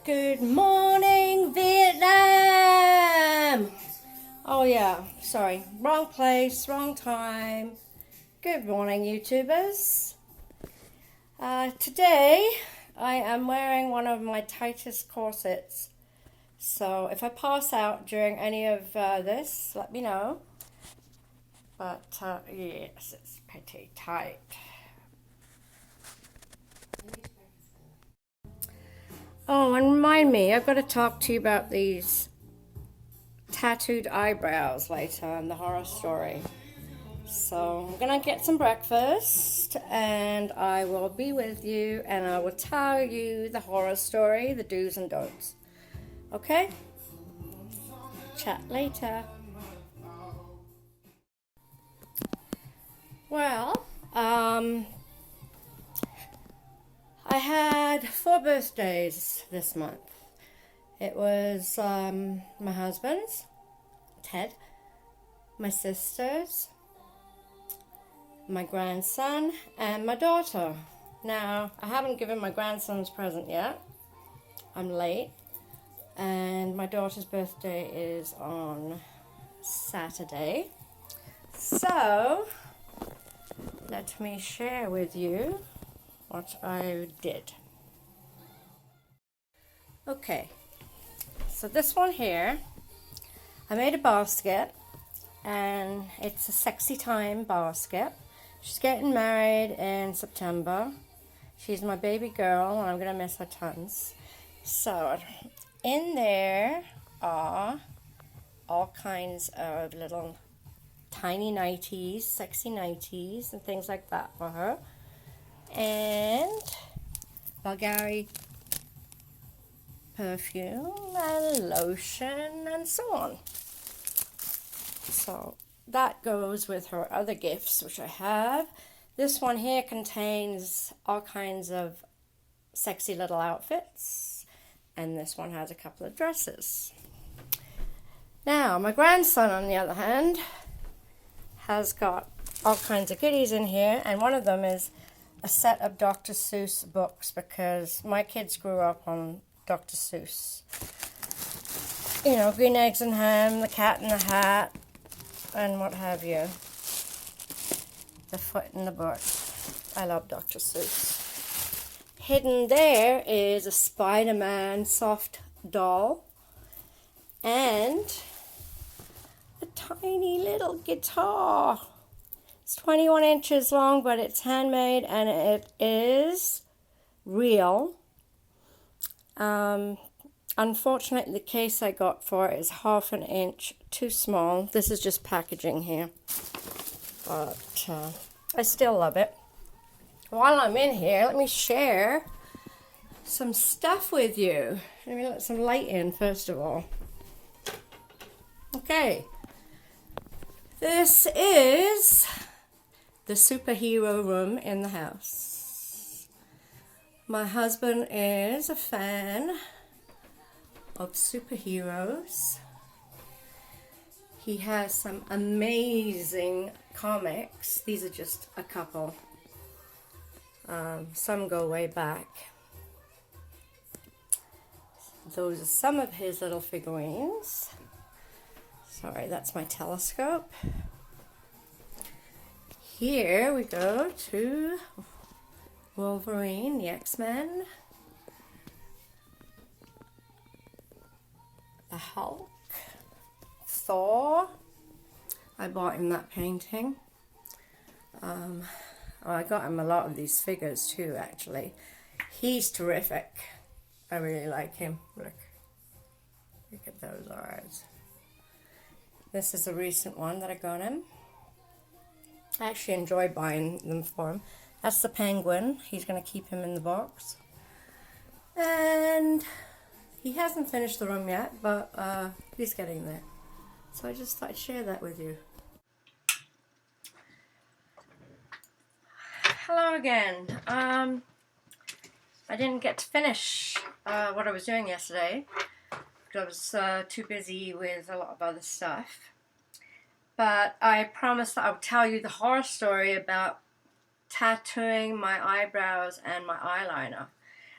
Good morning, Vietnam! Oh yeah, sorry, wrong place, wrong time. Good morning, YouTubers. Today, I am wearing one of my tightest corsets. So if I pass out during any of this, let me know. But yes, it's pretty tight. Oh, and remind me, I've got to talk to you about these tattooed eyebrows later in the horror story. So I'm gonna get some breakfast and I will be with you and I will tell you the horror story, the do's and don'ts. Okay? Chat later. Well, I had 4 birthdays this month. It was my husband's, Ted, my sister's, my grandson, and my daughter. Now, I haven't given my grandson's present yet. I'm late. And my daughter's birthday is on Saturday. So, let me share with you what I did. Okay, so this one here, I made a basket, and it's a sexy time basket. She's getting married in September. She's my baby girl, and I'm going to miss her tons. So, in there are all kinds of little tiny nighties, sexy nighties, and things like that for her. And Bulgari perfume and lotion and so on. So that goes with her other gifts, which I have. This one here contains all kinds of sexy little outfits, and this one has a couple of dresses. Now, my grandson, on the other hand, has got all kinds of goodies in here, and one of them is a set of Dr. Seuss books, because my kids grew up on Dr. Seuss. You know, Green Eggs and Ham, The Cat in the Hat, and what have you. The Foot in the Book. I love Dr. Seuss. Hidden there is a Spider-Man soft doll and a tiny little guitar. It's 21 inches long, but it's handmade and it is real. Unfortunately, the case I got for it is 1/2 inch too small. This is just packaging here, but I still love it. While I'm in here, let me share some stuff with you. Let me let some light in first of all. Okay, this is the superhero room in the house. My husband is a fan of superheroes. He has some amazing comics. These are just a couple. Some go way back. Those are some of his little figurines. Sorry, that's my telescope. Here we go to Wolverine, the X-Men, the Hulk, Thor. I bought him that painting. I got him a lot of these figures too, actually. He's terrific. I really like him. Look at those eyes. This is a recent one that I got him. I actually enjoy buying them for him. That's the Penguin. He's going to keep him in the box. And he hasn't finished the room yet, but he's getting there. So I just thought I'd share that with you. Hello again. I didn't get to finish what I was doing yesterday because I was too busy with a lot of other stuff. But I promised that I would tell you the horror story about tattooing my eyebrows and my eyeliner.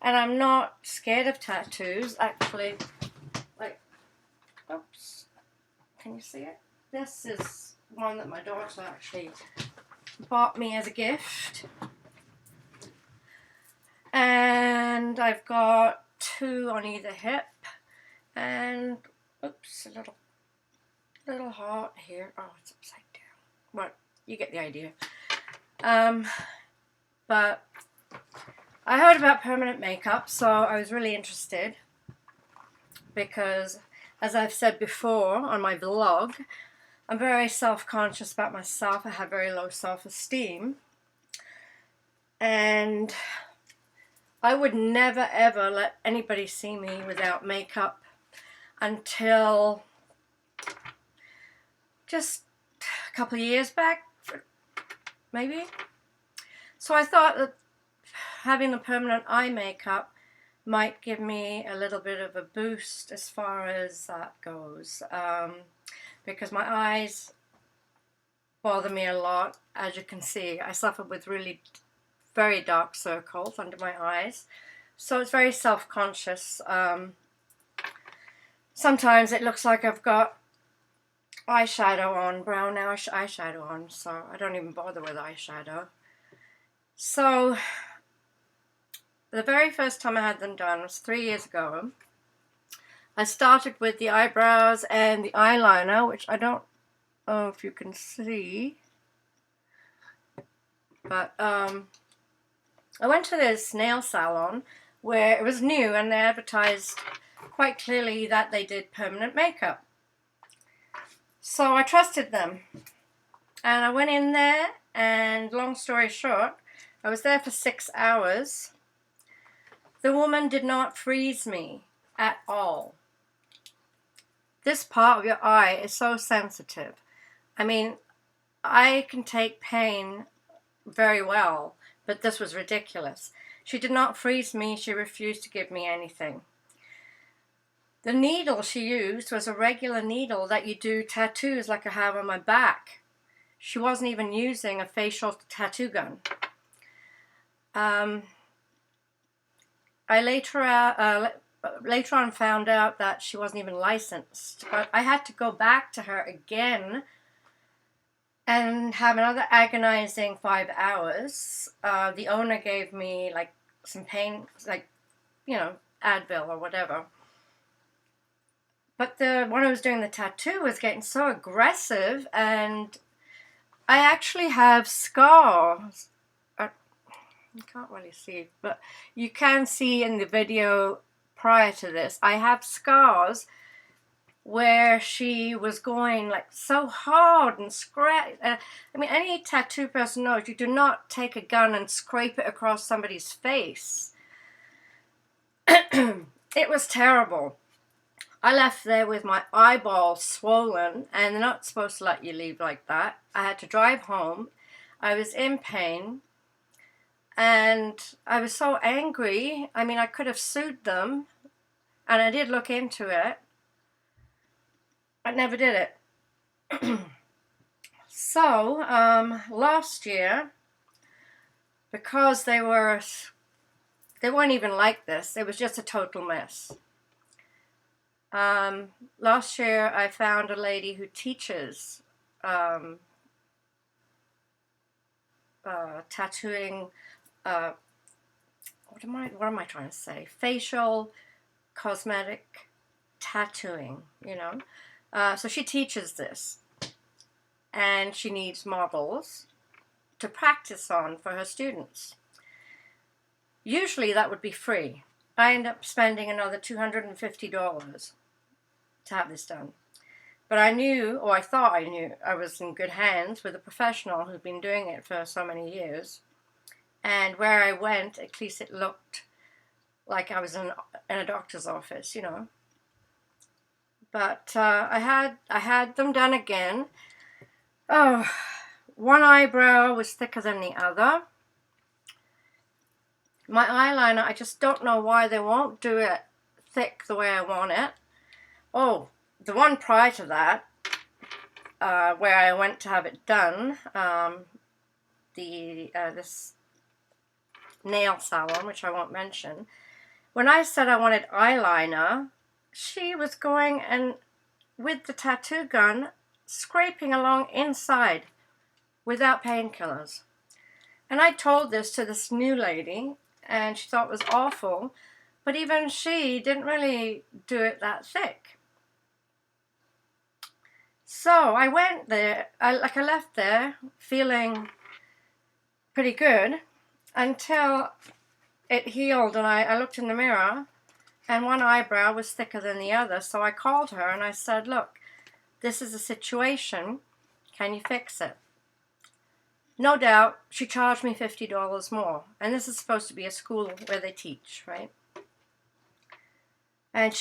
And I'm not scared of tattoos, actually. Like, oops, can you see it? This is one that my daughter actually bought me as a gift. And I've got 2 on either hip. And, oops, a little heart here. Oh, it's upside down. Well, you get the idea. But I heard about permanent makeup, so I was really interested because, as I've said before on my vlog, I'm very self-conscious about myself. I have very low self-esteem, and I would never ever let anybody see me without makeup until just a couple of years back, maybe. So I thought that having the permanent eye makeup might give me a little bit of a boost as far as that goes, because my eyes bother me a lot. As you can see, I suffer with really very dark circles under my eyes, so it's very self-conscious. Sometimes it looks like I've got eyeshadow on, brown eyeshadow on, so I don't even bother with eyeshadow. So the very first time I had them done was 3 years ago. I started with the eyebrows and the eyeliner, which I don't know if you can see, but I went to this nail salon where it was new and they advertised quite clearly that they did permanent makeup. So I trusted them, and I went in there, and long story short, I was there for 6 hours. The woman did not freeze me at all. This part of your eye is so sensitive. I mean, I can take pain very well, but this was ridiculous. She did not freeze me. She refused to give me anything. The needle she used was a regular needle that you do tattoos like I have on my back. She wasn't even using a facial tattoo gun. I later on found out that she wasn't even licensed, but I had to go back to her again and have another agonizing 5 hours. The owner gave me like some pain, like, you know, Advil or whatever. But the one who was doing the tattoo was getting so aggressive, and I actually have scars. You can't really see, but you can see in the video prior to this, I have scars where she was going like so hard and scratch. I mean, any tattoo person knows you do not take a gun and scrape it across somebody's face. It was terrible. I left there with my eyeball swollen, and they're not supposed to let you leave like that. I had to drive home. I was in pain. And I was so angry. I mean, I could have sued them, and I did look into it. I never did it. So, last year, because they weren't even like this, it was just a total mess. Last year, I found a lady who teaches tattooing. What am I trying to say? Facial, cosmetic tattooing, you know. So she teaches this, and she needs models to practice on for her students. Usually that would be free. I end up spending another $250 to have this done. But I knew, or I thought I knew, I was in good hands with a professional who'd been doing it for so many years. And where I went, at least it looked like I was in a doctor's office, you know. But I had them done again. Oh, one eyebrow was thicker than the other. My eyeliner, I just don't know why they won't do it thick the way I want it. Oh, the one prior to that, where I went to have it done, this nail salon, which I won't mention, when I said I wanted eyeliner, she was going and with the tattoo gun scraping along inside without painkillers. And I told this to this new lady, and she thought it was awful, but even she didn't really do it that thick. So I went there, I left there feeling pretty good until it healed, and I looked in the mirror and one eyebrow was thicker than the other. So I called her and I said, look, this is a situation, can you fix it? No doubt she charged me $50 more, and this is supposed to be a school where they teach, right? And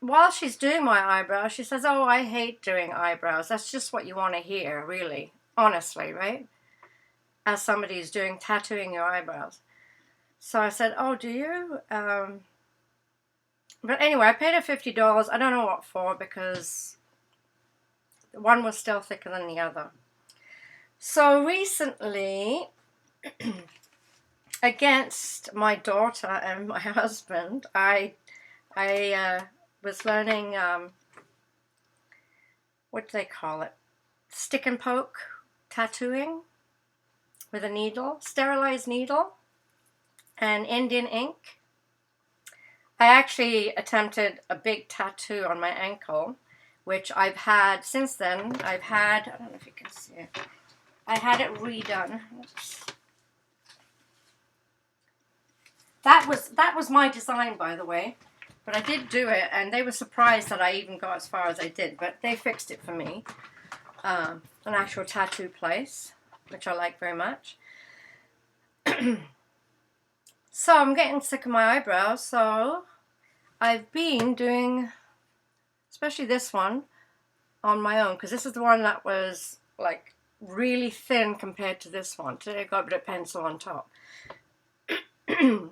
while she's doing my eyebrows, she says, oh, I hate doing eyebrows. That's just what you want to hear, really, honestly, right? As somebody who's tattooing your eyebrows. So I said, oh, do you? But anyway, I paid her $50. I don't know what for, because one was still thicker than the other. So recently, against my daughter and my husband, I was learning, what do they call it? Stick and poke tattooing with a needle, sterilized needle, and Indian ink. I actually attempted a big tattoo on my ankle, which I've had since then. I don't know if you can see it. I had it redone. That was my design, by the way, but I did do it, and they were surprised that I even got as far as I did, but they fixed it for me. An actual tattoo place, which I like very much. So I'm getting sick of my eyebrows, so I've been doing, especially this one, on my own, because this is the one that was like really thin compared to this one. Today I got a bit of pencil on top.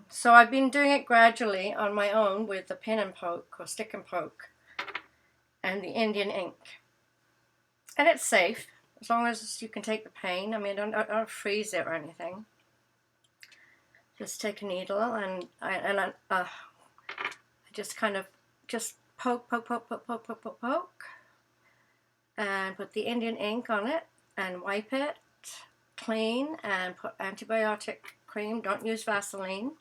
So I've been doing it gradually on my own with the pin and poke or stick and poke and the Indian ink. And it's safe as long as you can take the pain. I mean, don't freeze it or anything. Just take a needle and I just kind of poke, and put the Indian ink on it and wipe it clean and put antibiotic cream. Don't use Vaseline.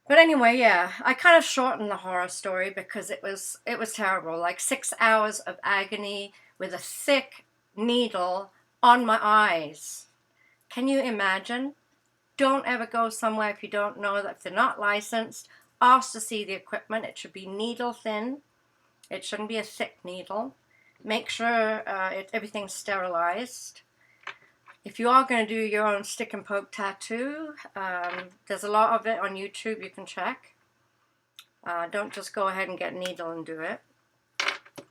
But anyway, yeah, I kind of shortened the horror story because it was terrible. Like 6 hours of agony with a thick needle on my eyes. Can you imagine? Don't ever go somewhere if you don't know that if they're not licensed. Ask to see the equipment. It should be needle thin. It shouldn't be a thick needle. Make sure everything's sterilized. If you are going to do your own stick and poke tattoo, there's a lot of it on YouTube you can check. Don't just go ahead and get a needle and do it.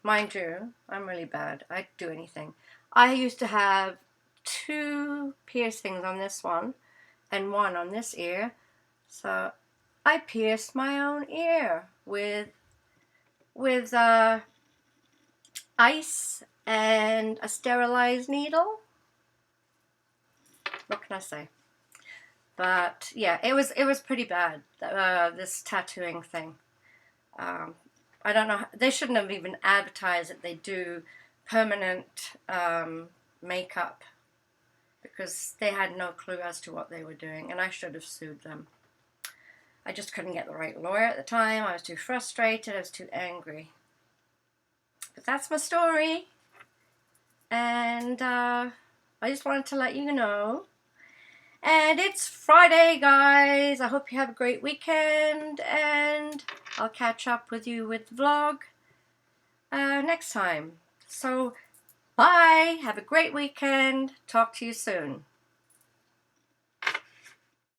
Mind you, I'm really bad. I'd do anything. I used to have 2 piercings on this one and 1 on this ear. So I pierced my own ear with ice and a sterilized needle. What can I say? But yeah, it was pretty bad, this tattooing thing. I don't know, they shouldn't have even advertised that they do permanent makeup, because they had no clue as to what they were doing, and I should have sued them. I just couldn't get the right lawyer at the time. I was too frustrated, I was too angry. But that's my story, and I just wanted to let you know. And it's Friday, guys. I hope you have a great weekend, and I'll catch up with you with the vlog next time. So, bye. Have a great weekend. Talk to you soon.